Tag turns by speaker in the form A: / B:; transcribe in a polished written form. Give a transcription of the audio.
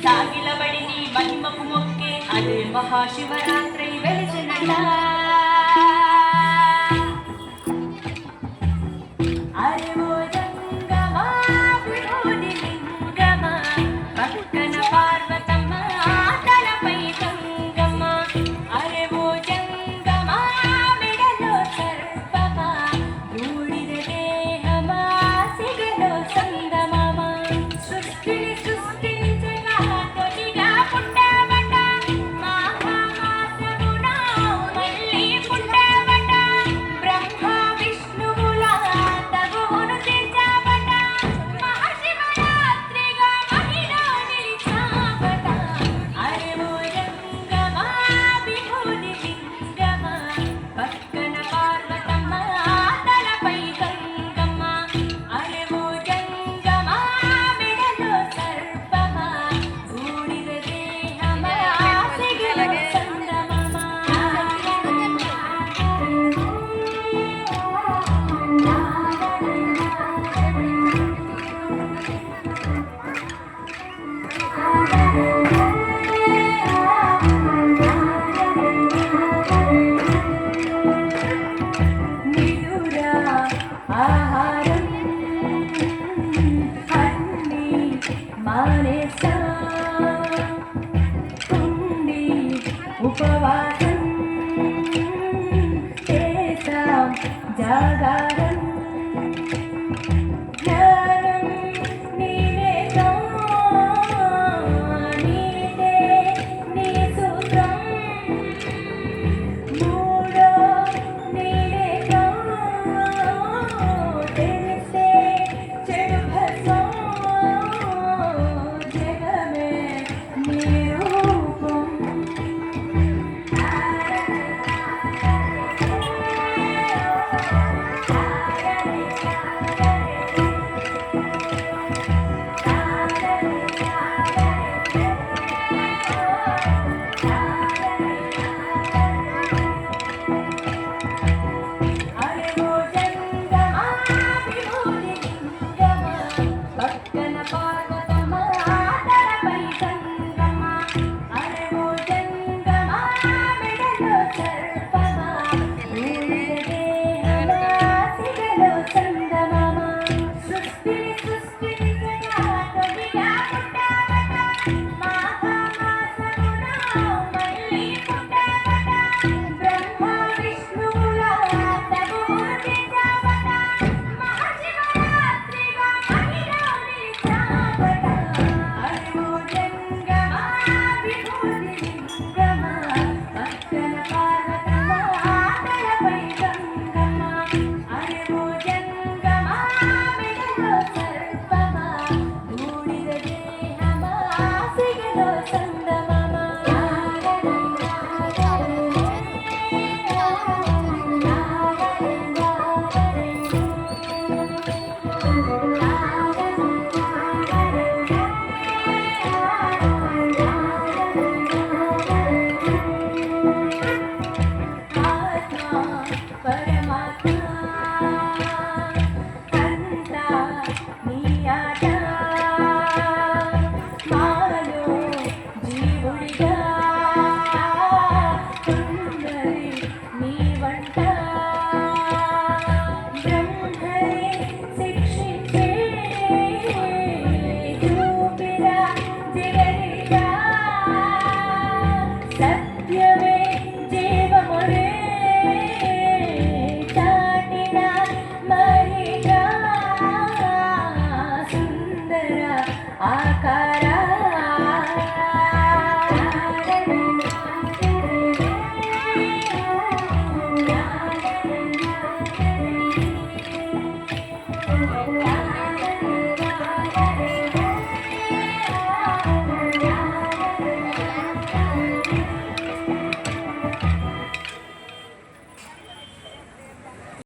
A: సాగిలబడి నీ మహిమకు మొక్కే అదే మహాశివరాత్రి వెలిసినట. అరే ఓ జంగమా విభూది లింగమా పక్కన పార్వతమ్మ తలపై గంగమ్మ. అరే ఓ జంగమా మెడలో సర్పమా బూడిద దేహమా సిగలో సంగమమ. సృష్టిని సృష్టించగా తొలిగా పుట్టవట మహామాసమున మళ్ళీ పుట్టవట. బ్రహ్మ విష్ణువుల తగువును తీర్చావట మహాశివరాత్రిగా మహిలో నిలిచావట. అరే ఓ జంగమా విభూది లింగమా పక్కన పార్వతమ్మ తలపై గంగమ్మ. అరే ఓ జంగమా మెడలో సర్పమా బూడిద దేహమా సిగలో సంగమమ. నిదురా ఆహారం అన్నీ మానేసా